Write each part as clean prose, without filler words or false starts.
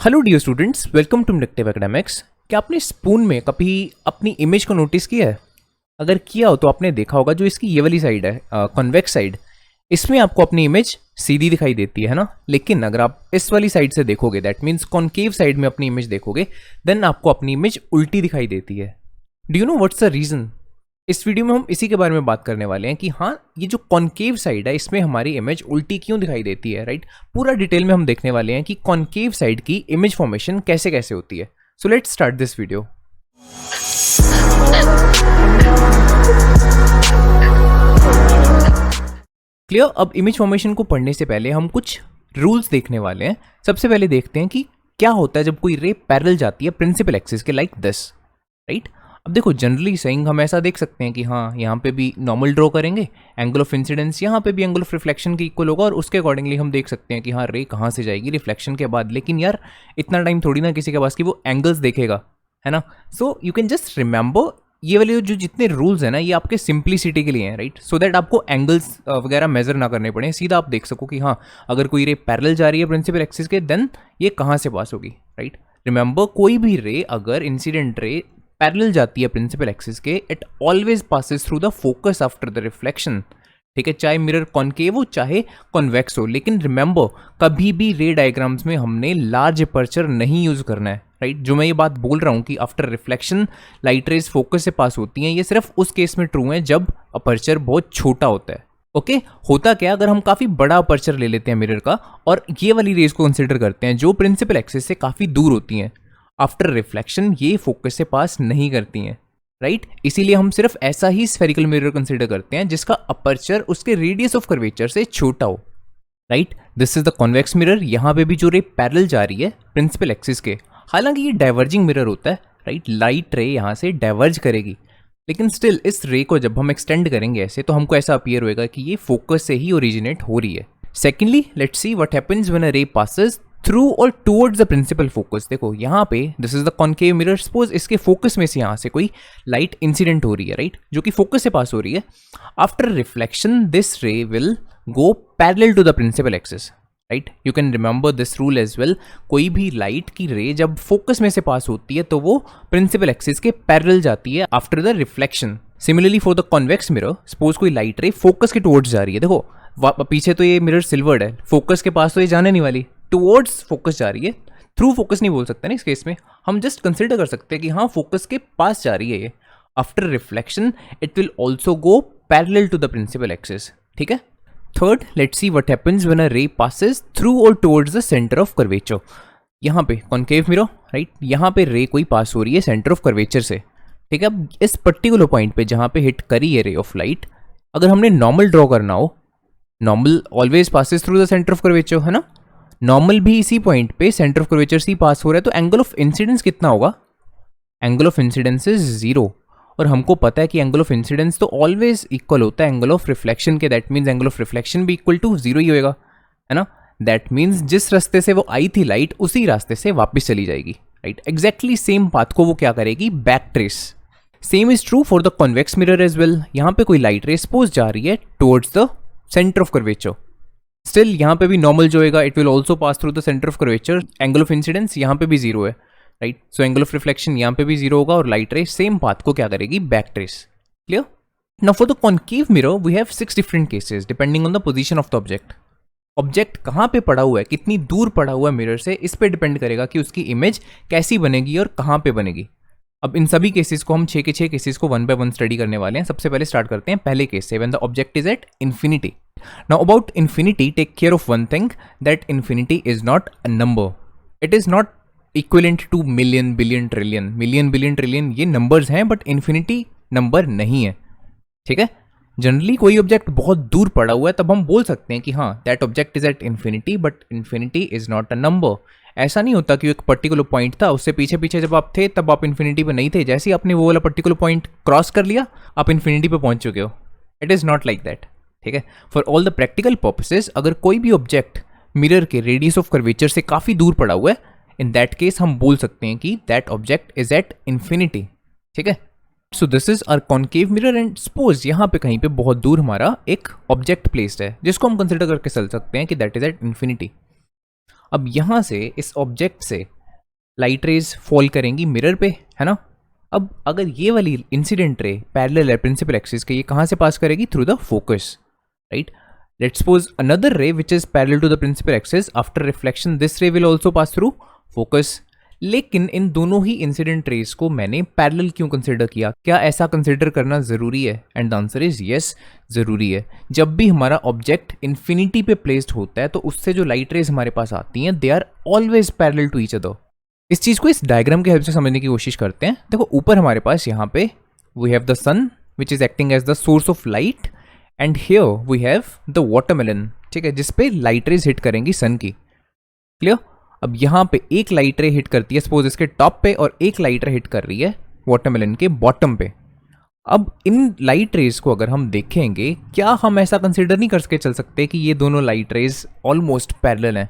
Hello dear students, welcome to inductive academics. क्या आपने spoon में कभी अपनी इमेज को नोटिस किया है? अगर किया हो तो आपने देखा होगा जो इसकी ये वाली साइड है, कॉन्वेक्स साइड, इसमें आपको अपनी इमेज सीधी दिखाई देती है ना। लेकिन अगर आप इस वाली साइड से देखोगे, दैट मीन्स कॉन्केव साइड में अपनी इमेज देखोगे, देन आपको अपनी इमेज उल्टी दिखाई देती है। Do you know what's the reason? इस वीडियो में हम इसी के बारे में बात करने वाले हैं कि हाँ, ये जो कॉन्केव साइड है इसमें हमारी इमेज उल्टी क्यों दिखाई देती है, राइट? पूरा डिटेल में हम देखने वाले हैं कि कॉन्केव साइड की इमेज फॉर्मेशन कैसे कैसे होती है। So let's start this video. Clear? अब इमेज फॉर्मेशन को पढ़ने से पहले हम कुछ रूल्स देखने वाले हैं। सबसे पहले देखते हैं कि क्या होता है जब कोई रे पैरेलल जाती है प्रिंसिपल एक्सिस के, लाइक दिस, राइट? अब देखो, जनरली सेइंग हम ऐसा देख सकते हैं कि हाँ, यहाँ पे भी नॉर्मल ड्रॉ करेंगे, एंगल ऑफ इंसिडेंस यहाँ पे भी एंगल ऑफ रिफ्लेक्शन के इक्वल होगा और उसके अकॉर्डिंगली हम देख सकते हैं कि हाँ, रे कहाँ से जाएगी रिफ्लेक्शन के बाद। लेकिन यार, इतना टाइम थोड़ी ना किसी के पास कि वो एंगल्स देखेगा, है ना? So you can just remember, ये वाले जो जितने रूल्स हैं ना, ये आपके सिंप्लिसिटी के लिए हैं, राइट? सो दैट आपको एंगल्स वगैरह मेजर ना करने पड़े, सीधा आप देख सको कि हाँ, अगर कोई रे पैरेलल जा रही है प्रिंसिपल एक्सिस के, देन ये कहाँ से पास होगी, राइट? रिमेंबर, कोई भी रे अगर इंसिडेंट रे पैरेलल जाती है प्रिंसिपल एक्सिस के, it always passes through the focus after the reflection, ठीक है? चाहे मिरर कॉन्केव हो चाहे कॉन्वेक्स हो। लेकिन रिमेंबर, कभी भी रे डायग्राम्स में हमने लार्ज अपर्चर नहीं यूज करना है, राइट? जो मैं ये बात बोल रहा हूँ कि after reflection light rays focus से पास होती हैं, ये सिर्फ उस केस में ट्रू है जब अपर्चर बहुत छोटा होता है। ओके, होता क्या, अगर हम काफी बड़ा अपर्चर ले लेते हैं मिरर का और ये वाली रेज को कंसिडर करते हैं जो प्रिंसिपल एक्सिस से काफी दूर होती हैं, आफ्टर रिफ्लेक्शन ये फोकस से पास नहीं करती हैं, राइट? इसीलिए हम सिर्फ ऐसा ही स्फेरिकल मिरर कंसीडर करते हैं जिसका अपर्चर उसके रेडियस ऑफ कर्वेचर से छोटा हो, right? This is the convex mirror. यहाँ पे भी जो रे पैरेलल जा रही है प्रिंसिपल एक्सिस के, हालांकि ये डाइवर्जिंग मिरर होता है, राइट? लाइट रे यहाँ से डाइवर्ज करेगी, लेकिन स्टिल इस रे को जब हम एक्सटेंड करेंगे ऐसे, तो हमको ऐसा अपीयर होएगा कि ये फोकस से ही ओरिजिनेट हो रही है। Secondly, let's see what happens when a ray passes through और टुवर्ड्स द प्रिंसिपल फोकस। देखो यहाँ पे this is the concave mirror, suppose इसके फोकस में से यहाँ से कोई लाइट इंसिडेंट हो रही है, राइट? जो कि फोकस से पास हो रही है। After reflection this ray will go parallel to the principal axis, right? You can remember this rule as well. कोई भी लाइट की रे जब फोकस में से पास होती है तो वो प्रिंसिपल एक्सिस के पैरेलल जाती है after the reflection. Similarly for the convex mirror, suppose कोई लाइट रे फोकस के टुवर्ड्स जा रही है, देखो पीछे तो ये मिरर सिल्वर्ड है, फोकस के पास तो ये जाने नहीं वाली, टुवर्ड्स फोकस जा रही है। थ्रू फोकस नहीं बोल सकते ना इस केस में, हम जस्ट कंसिडर कर सकते हैं कि हाँ, फोकस के पास जा रही है ये। After reflection it will also go parallel to the principal axis, ठीक है? Third, let's see what happens when a ray passes through और towards the centre of curvature. यहाँ पे कॉन्केव मिरर, राइट? यहाँ पे रे कोई पास हो रही है सेंटर ऑफ कर्वेचर से, ठीक है? अब इस पर्टिकुलर पॉइंट पे जहाँ पे हिट करी है रे ऑफ लाइट, अगर हमने नॉर्मल ड्रॉ करना हो, normal always passes through the centre of curvature, है ना? नॉर्मल भी इसी पॉइंट पे सेंटर ऑफ कर्वेचर से पास हो रहा है, तो एंगल ऑफ इंसिडेंस कितना होगा? एंगल ऑफ इंसिडेंस इज 0, और हमको पता है कि एंगल ऑफ इंसिडेंस तो ऑलवेज इक्वल होता है एंगल ऑफ रिफ्लेक्शन के। That means angle of reflection भी इक्वल टू 0 ही होएगा, है ना? दैट मीन्स जिस रास्ते से वो आई थी लाइट, उसी रास्ते से वापस चली जाएगी, राइट? एग्जैक्टली सेम पाथ को वो क्या करेगी? Back trace. Same is true for the convex mirror as well. यहाँ पे कोई लाइट रे सपोज जा रही है towards the centre of curvature, still यहाँ पे भी नॉर्मल जो होगा it will also pass through the centre of curvature. Angle of incidence यहाँ पे भी 0 है, right? So angle of reflection यहाँ पे भी 0 होगा और लाइट रे सेम पाथ को क्या करेगी? Back trace. Clear? Now for the concave mirror we have 6 different cases depending on the position of the object. Object कहाँ पे पड़ा हुआ है, कितनी दूर पड़ा हुआ है मिरर से, इस पे डिपेंड करेगा कि उसकी इमेज कैसी बनेगी और कहाँ पे बनेगी। अब इन सभी केसेस को हम 6 के 6 केसेस को 1 बाय 1 स्टडी करने वाले हैं। सबसे पहले स्टार्ट करते हैं पहले केस से, when the object is at infinity. Now about infinity, take care of one thing, that infinity is not a number. It is not equivalent to million, billion, trillion. Million, billion, trillion ये numbers हैं, but infinity number नहीं है, ठीक है? Generally कोई object बहुत दूर पड़ा हुआ है तब हम बोल सकते हैं कि हाँ, that object is at infinity, but infinity is not a number. ऐसा नहीं होता कि एक पर्टिकुलर पॉइंट था, उससे पीछे पीछे जब आप थे तब आप इन्फिनिटी पे नहीं थे, जैसे ही आपने वो वाला पर्टिकुलर पॉइंट क्रॉस कर लिया आप इन्फिनिटी पे पहुंच चुके हो। It is not like that, ठीक है? For all the practical purposes, अगर कोई भी ऑब्जेक्ट मिरर के रेडियस ऑफ कर्वेचर से काफ़ी दूर पड़ा हुआ है, इन दैट केस हम बोल सकते हैं कि that object is at infinity, ठीक है? So this is our concave mirror and suppose यहाँ पे कहीं पे बहुत दूर हमारा एक ऑब्जेक्ट प्लेस्ड है जिसको हम कंसिडर करके चल सकते हैं कि दैट इज एट इन्फिनिटी। अब यहाँ से इस ऑब्जेक्ट से लाइट रेज फॉल करेंगी मिरर पे, है ना। अब अगर ये वाली इंसिडेंट रे पैरेलल है प्रिंसिपल एक्सिस के, ये कहाँ से पास करेगी? Through the focus, right. Let's suppose another ray which is parallel to the principal axis, after reflection this ray will also pass through focus. लेकिन इन दोनों ही इंसिडेंट रेस को मैंने पैरेलल क्यों कंसिडर किया? क्या ऐसा कंसिडर करना ज़रूरी है? And the answer is yes, ज़रूरी है। जब भी हमारा ऑब्जेक्ट इन्फिनिटी पे प्लेस्ड होता है तो उससे जो लाइट रेज हमारे पास आती हैं they are always parallel to each other. इस चीज़ को इस डायग्राम की हेल्प से समझने की कोशिश करते हैं। देखो ऊपर हमारे पास यहाँ पे we have the sun which is acting as the source of light, and here we have the watermelon, ठीक है, जिसपे लाइट रेज हिट करेंगी सन की। क्लियर? अब यहाँ पे एक लाइट रे हिट करती है सपोज इसके टॉप पे, और एक लाइट रे हिट कर रही है वाटरमेलन के बॉटम पे। अब इन लाइट रेज को अगर हम देखेंगे, क्या हम ऐसा कंसिडर नहीं करके चल सकते कि ये दोनों लाइट रेज ऑलमोस्ट पैरेलल हैं,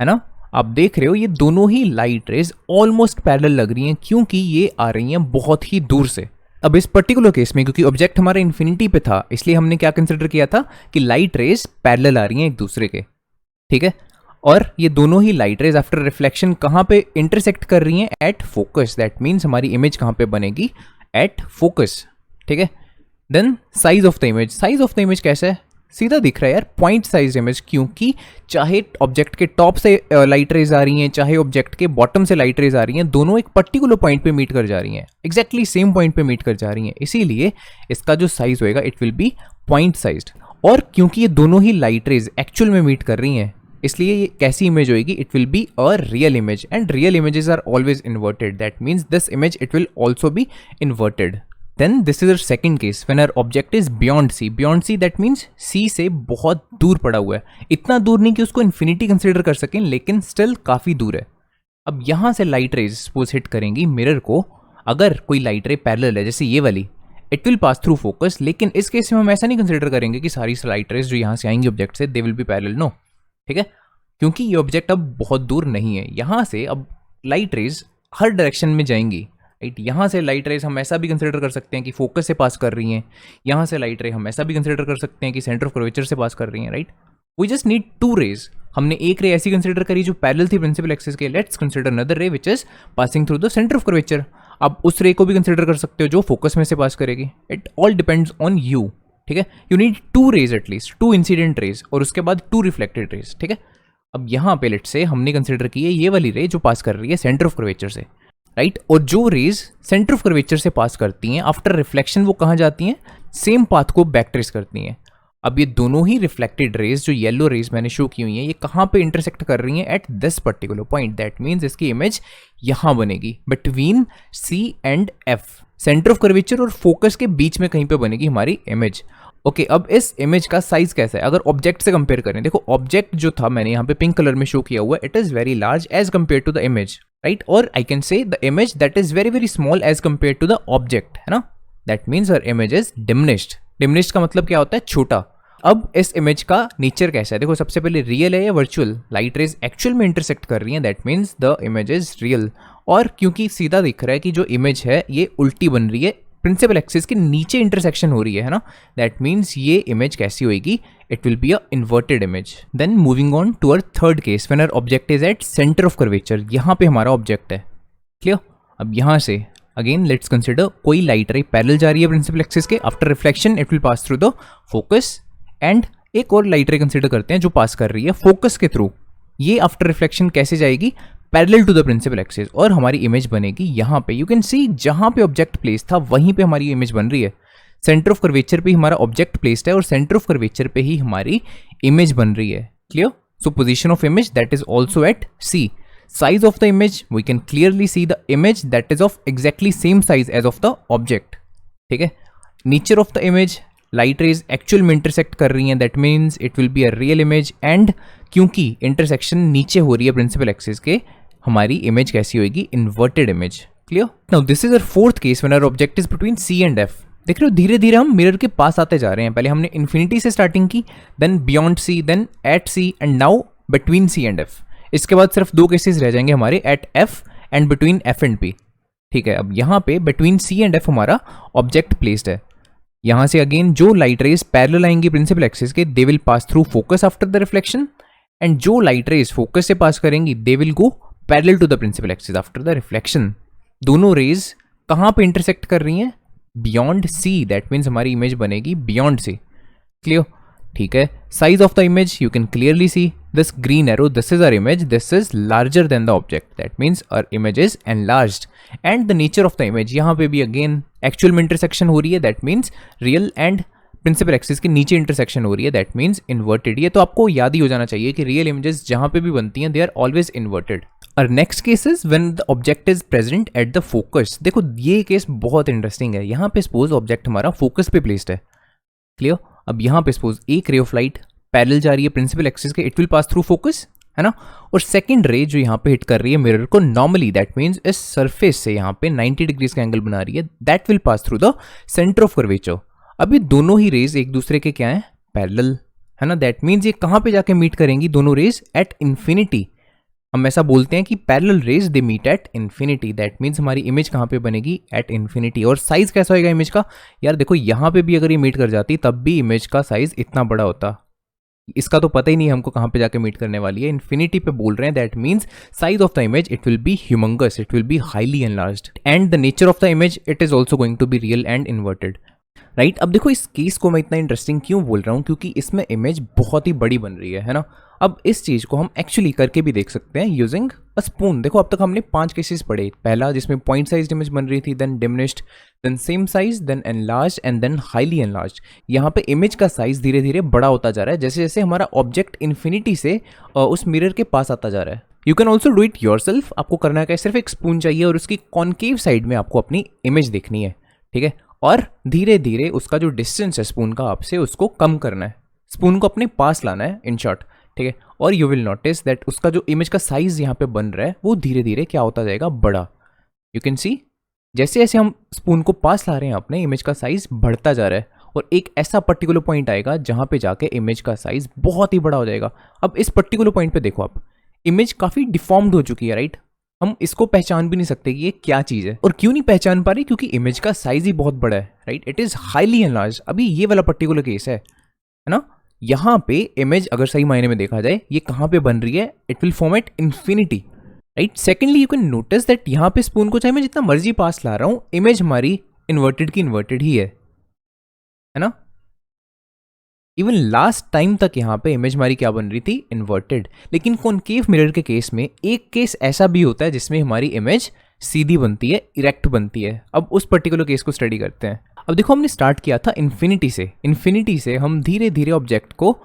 है ना। आप देख रहे हो ये दोनों ही लाइट रेज ऑलमोस्ट पैरेलल लग रही हैं क्योंकि ये आ रही हैं बहुत ही दूर से। अब इस पर्टिकुलर केस में क्योंकि ऑब्जेक्ट हमारा इन्फिनिटी पे था, इसलिए हमने क्या कंसिडर किया था कि लाइट रेज पैरेलल आ रही हैं एक दूसरे के, ठीक है। और ये दोनों ही लाइट रेज आफ्टर रिफ्लेक्शन कहाँ पे इंटरसेक्ट कर रही हैं? At focus. दैट मीन्स हमारी इमेज कहाँ पे बनेगी? एट फोकस, ठीक है। Then size of the image, size of the image कैसा है? सीधा दिख रहा है यार, पॉइंट साइज इमेज, क्योंकि चाहे ऑब्जेक्ट के टॉप से लाइट रेज आ रही हैं, चाहे ऑब्जेक्ट के बॉटम से लाइट रेज आ रही हैं, दोनों एक पर्टिकुलर पॉइंट पे मीट कर जा रही हैं, एग्जैक्टली सेम पॉइंट पे मीट कर जा रही हैं। इसीलिए इसका जो साइज होएगा it will be point sized. और क्योंकि ये दोनों ही लाइट रेज एक्चुअल में मीट कर रही हैं, इसलिए ये कैसी इमेज होगी? It will be a real image, and real images are always inverted. That means this image it will also be inverted. Then this is a second case when our object is beyond C. Beyond C that means C से बहुत दूर पड़ा हुआ है, इतना दूर नहीं कि उसको इन्फिनिटी कंसिडर कर सकें, लेकिन स्टिल काफी दूर है। अब यहां से लाइट रेज सपोज हिट करेंगी मिरर को। अगर कोई लाइट रे पैरेलल है जैसे ये वाली, it will pass through focus. लेकिन इस केस में हम ऐसा नहीं कंसिडर करेंगे कि सारी लाइट रेज जो यहाँ से आएंगी ऑब्जेक्ट से they will be parallel, no, ठीक है, क्योंकि ये ऑब्जेक्ट अब बहुत दूर नहीं है। यहाँ से अब लाइट रेज हर डायरेक्शन में जाएंगी, राइट। यहाँ से लाइट रेज हम ऐसा भी कंसिडर कर सकते हैं कि फोकस से पास कर रही हैं, यहाँ से लाइट रे हम ऐसा भी कंसिडर कर सकते हैं कि सेंटर ऑफ कर्वेचर से पास कर रही हैं, right. We just need two rays. हमने एक रे ऐसी कंसिडर करी जो पैरेलल थी प्रिंसिपल एक्सिस के, let's consider another ray which is passing through the centre of curvature. अब उस रे को भी कंसिडर कर सकते हो जो फोकस में से पास करेगी। It all depends on you, ठीक है। You need two rays at least, two incident rays और उसके बाद टू रिफ्लेक्टेड रेज, ठीक है। अब यहाँ पे लेट से हमने कंसिडर की है ये वाली रे जो पास कर रही है सेंटर ऑफ कर्वेचर से, राइट। और जो रेज सेंटर ऑफ कर्वेचर से पास करती हैं आफ्टर रिफ्लेक्शन वो कहाँ जाती हैं? सेम पाथ को बैक ट्रेस करती हैं। अब ये दोनों ही रिफ्लेक्टेड रेज जो येलो रेज मैंने शो की हुई हैं, ये कहाँ पे इंटरसेक्ट कर रही हैं? At this particular point. That means इसकी इमेज यहाँ बनेगी between C and F. Centre of curvature और फोकस के बीच में कहीं पे बनेगी हमारी इमेज। ओके, अब इस इमेज का साइज कैसा है अगर ऑब्जेक्ट से कंपेयर करें? देखो ऑब्जेक्ट जो था मैंने यहाँ पे पिंक कलर में शो किया हुआ, it is very large as compare to the image, right. और I can say the image that is very very small as compare to the object, है ना। दैट मीन्स हर इमेज इज डिमिनिश्ड। डिमिनिश्ड का मतलब क्या होता है? छोटा। अब इस इमेज का नेचर कैसा है? देखो सबसे पहले रियल है या वर्चुअल? लाइट रेज एक्चुअल में इंटरसेक्ट कर रही हैं, that means the image is real. और क्योंकि सीधा दिख रहा है कि जो इमेज है ये उल्टी बन रही है, प्रिंसिपल एक्सिस के नीचे इंटरसेक्शन हो रही है ना, दैट मीन्स ये इमेज कैसी होगी? It will be a inverted image. Then moving on to our third case when our object is at centre of curvature. यहाँ पे हमारा ऑब्जेक्ट है, क्लियर। अब यहाँ से अगेन लेट्स कंसिडर कोई लाइट रे पैरेलल जा रही है प्रिंसिपल एक्सिस के, after reflection it will pass through the focus. And एक और लाइट रे कंसिडर करते हैं जो पास कर रही है फोकस के थ्रू। ये आफ्टर रिफ्लेक्शन कैसे जाएगी? Parallel to the principal axis, और हमारी इमेज बनेगी यहाँ पे। यू कैन सी जहाँ पे ऑब्जेक्ट प्लेस था वहीं पे हमारी इमेज बन रही है। सेंटर ऑफ कर्वेचर पे हमारा ऑब्जेक्ट प्लेस्ड है और सेंटर ऑफ कर्वेचर पे ही हमारी इमेज बन रही है, clear. So position of image that is also at C. Size of the image we can clearly see the image that is of exactly same size as of the object, ठीक है। Nature of the image, light rays actual में intersect कर रही हैं, that means it will be a real image. And क्योंकि intersection नीचे हो रही है प्रिंसिपल एक्सिस के, हमारी इमेज कैसी होगी? Inverted image, clear. Now this is our fourth case when our object is between C and F. देख रहे हो धीरे धीरे हम मिरर के पास आते जा रहे हैं। पहले हमने इन्फिनिटी से स्टार्टिंग की, then beyond C, then at C, and now between C and F. इसके बाद सिर्फ दो केसेस रह जाएंगे हमारे, at F and between F and P, ठीक है। अब यहाँ पे बिटवीन सी एंड एफ हमारा ऑब्जेक्ट प्लेस्ड है। यहाँ से अगेन जो लाइट रेज पैरेलल आएंगी प्रिंसिपल एक्सिस के, they will pass through focus after the reflection. And जो लाइट रेज फोकस से पास करेंगी they will go parallel to the principal axis after the reflection. दोनों रेज कहाँ पे इंटरसेक्ट कर रही हैं? बियॉन्ड सी, दैट मीन्स हमारी इमेज बनेगी बियॉन्ड सी। क्लियर? ठीक है। Size of the image you can clearly see this green arrow, this is our image, this is larger than the object, that means our image is enlarged. And the nature of the image, यहाँ पे भी again actual में intersection हो रही है, that means real and principal axis के नीचे intersection हो रही है, दैट मीन्स इन्वर्टेड। ये तो आपको याद ही हो जाना चाहिए कि रियल इमेजेस जहाँ पे भी बनती हैं दे आर ऑलवेज इन्वर्टेड। और next case is when the object is present at the focus. देखो ये केस बहुत इंटरेस्टिंग है। यहाँ पे सपोज ऑब्जेक्ट हमारा फोकस पे प्लेस्ड है। क्लियर? अब यहाँ पे सपोज एक रे ऑफ लाइट पैरेलल जा रही है प्रिंसिपल एक्सिस के, it will pass through focus, है ना। और सेकंड रे जो यहाँ पे हिट कर रही है मिरर को नॉर्मली, दैट मीन्स इस सरफेस से यहाँ पे 90 डिग्रीज का एंगल बना रही है, that will pass through the centre of curvature. अभी दोनों ही रेज एक दूसरे के क्या है? पैरेलल, है ना। दैट मीन्स ये कहाँ पे जाके मीट करेंगी? दोनों रेज एट इन्फिनिटी। हम ऐसा बोलते हैं कि parallel rays they meet at infinity, that means हमारी इमेज कहाँ पे बनेगी? At infinity. और साइज कैसा होगा इमेज का? यार देखो यहाँ पे भी अगर ये मीट कर जाती तब भी इमेज का साइज इतना बड़ा होता। इसका तो पता ही नहीं हमको कहाँ पे जाके मीट करने वाली है। इन्फिनिटी पे बोल रहे हैं, that means size of the image it will be humongous, it will be highly enlarged and the nature of the image it is also going to be real and inverted, right. अब देखो इस case को मैं इतना interesting क्यों बोल रहा हूँ, क्योंकि इसमें इमेज बहुत ही बड़ी बन रही है ना। अब इस चीज को हम एक्चुअली करके भी देख सकते हैं यूजिंग अ स्पून। देखो अब तक हमने 5 केसेस पढ़े। पहला जिसमें पॉइंट साइज इमेज बन रही थी, then diminished, then same size, then enlarged and then highly enlarged. यहाँ पे इमेज का साइज धीरे धीरे बड़ा होता जा रहा है जैसे जैसे हमारा ऑब्जेक्ट इन्फिनिटी से उस मिरर के पास आता जा रहा है। You can also do it your self. आपको करना है, सिर्फ एक स्पून चाहिए और उसकी कॉनकेव साइड में आपको अपनी इमेज देखनी है, ठीक है। और धीरे धीरे उसका जो डिस्टेंस है स्पून का आपसे, उसको कम करना है, स्पून को अपने पास लाना है, इन शॉर्ट, ठीक है। और यू विल नोटिस दैट उसका जो इमेज का साइज यहाँ पे बन रहा है वो धीरे धीरे क्या होता जाएगा? बड़ा। यू कैन सी जैसे जैसे हम स्पून को पास ला रहे हैं अपने, इमेज का साइज बढ़ता जा रहा है और एक ऐसा पर्टिकुलर पॉइंट आएगा जहाँ पे जाके इमेज का साइज बहुत ही बड़ा हो जाएगा। अब इस पर्टिकुलर पॉइंट पे देखो आप, इमेज काफी डिफॉर्म्ड हो चुकी है, राइट। हम इसको पहचान भी नहीं सकते कि ये क्या चीज है। और क्यों नहीं पहचान पा रही? क्योंकि इमेज का साइज ही बहुत बड़ा है, right. It is highly enlarged. अभी ये वाला पर्टिकुलर केस है ना, यहाँ पे इमेज अगर सही मायने में देखा जाए ये कहाँ पे बन रही है? It will form at infinity, right. Secondly you can notice that यहाँ पे स्पून को चाहे मैं जितना मर्जी पास ला रहा हूँ, इमेज हमारी इन्वर्टेड की इन्वर्टेड ही है ना। इवन लास्ट टाइम तक यहाँ पे इमेज हमारी क्या बन रही थी? इन्वर्टेड। लेकिन कॉनकेव मिरर के केस में एक केस ऐसा भी होता है जिसमें हमारी इमेज सीधी बनती है, इरेक्ट बनती है। अब उस पर्टिकुलर केस को स्टडी करते हैं। अब देखो हमने स्टार्ट किया था इन्फिनिटी से। इन्फिनिटी से हम धीरे धीरे ऑब्जेक्ट को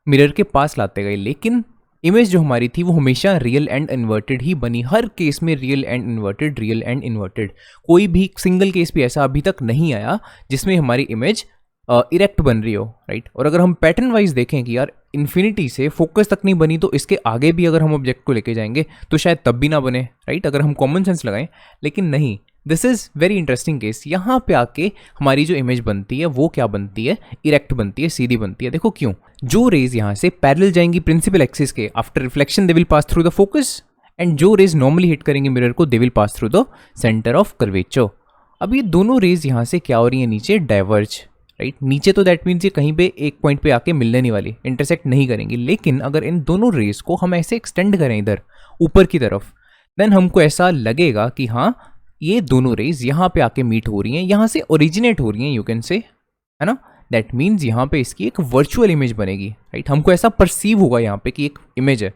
मिरर के पास लाते गए, लेकिन इमेज जो हमारी थी वो हमेशा रियल एंड इन्वर्टेड ही बनी। हर केस में real and inverted, real and inverted. कोई भी सिंगल केस भी ऐसा अभी तक नहीं आया जिसमें हमारी इमेज इरेक्ट बन रही हो, राइट। और अगर हम पैटर्न वाइज देखें कि यार इन्फिनिटी से फोकस तक नहीं बनी तो इसके आगे भी अगर हम ऑब्जेक्ट को लेके जाएंगे तो शायद तब भी ना बने, राइट, अगर हम कॉमन सेंस लगाएं। लेकिन नहीं, this is very interesting case. यहाँ पे आके हमारी जो इमेज बनती है वो क्या बनती है? इरेक्ट बनती है, सीधी बनती है। देखो क्यों? जो रेज यहाँ से पैरेलल जाएंगी प्रिंसिपल एक्सिस के, after reflection they will pass through the focus, and जो रेज नॉर्मली हिट करेंगे मिरर को दे will pass through the centre of curvature. अब ये दोनों रेज यहाँ से क्या हो रही है? नीचे डाइवर्ज, राइट। नीचे तो दैट मीन्स ये कहीं पे एक पॉइंट पे आके मिलने नहीं वाली, इंटरसेक्ट नहीं करेंगी। लेकिन अगर इन दोनों रेस को हम ऐसे एक्सटेंड करें इधर ऊपर की तरफ, देन हमको ऐसा लगेगा कि हाँ ये दोनों रेस यहाँ पे आके मीट हो रही हैं, यहाँ से ओरिजिनेट हो रही हैं, यू कैन से, है ना। दैट मीन्स यहाँ पे इसकी एक वर्चुअल इमेज बनेगी, राइट। हमको ऐसा परसीव होगा यहाँ पे कि एक इमेज है,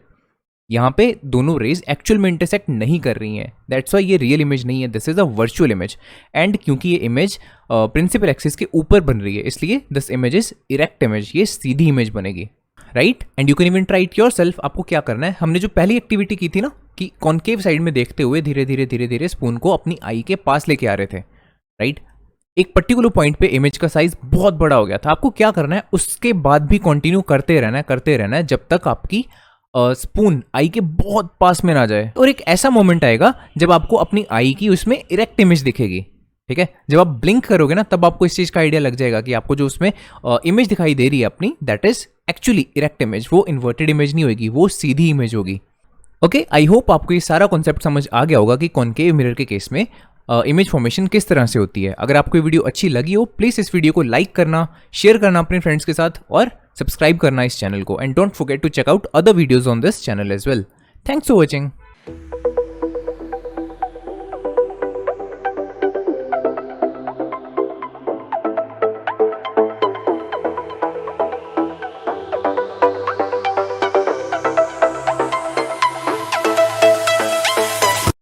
यहाँ पे दोनों रेज एक्चुअल में इंटरसेक्ट नहीं कर रही हैं। दैट्स वाई ये रियल इमेज नहीं है, this is a virtual image. And क्योंकि ये इमेज प्रिंसिपल एक्सिस के ऊपर बन रही है, इसलिए this image is erect image, ये सीधी इमेज बनेगी, right. And you can even try it yourself. आपको क्या करना है? हमने जो पहली एक्टिविटी की थी ना कि कॉनकेव साइड में देखते हुए धीरे धीरे स्पून को अपनी आई के पास लेके आ रहे थे, राइट। एक पर्टिकुलर पॉइंट पे इमेज का साइज बहुत बड़ा हो गया था। आपको क्या करना है? उसके बाद भी कंटिन्यू करते रहना है जब तक आपकी स्पून आई के बहुत पास में ना जाए। और एक ऐसा मोमेंट आएगा जब आपको अपनी आई की उसमें इरेक्ट इमेज दिखेगी, ठीक है। जब आप ब्लिंक करोगे ना तब आपको इस चीज का आइडिया लग जाएगा कि आपको जो उसमें इमेज दिखाई दे रही है अपनी, that is actually erect image. वो इन्वर्टेड इमेज नहीं होगी, वो सीधी इमेज होगी। ओके, आई होप आपको ये सारा कॉन्सेप्ट समझ आ गया होगा कि कॉनकेव मिरर के केस में इमेज फॉर्मेशन किस तरह से होती है। अगर आपको ये वीडियो अच्छी लगी हो, प्लीज इस वीडियो को लाइक करना, शेयर करना अपने फ्रेंड्स के साथ और सब्सक्राइब करना इस चैनल को। And don't forget to check out other videos on this channel as well. Thanks for watching.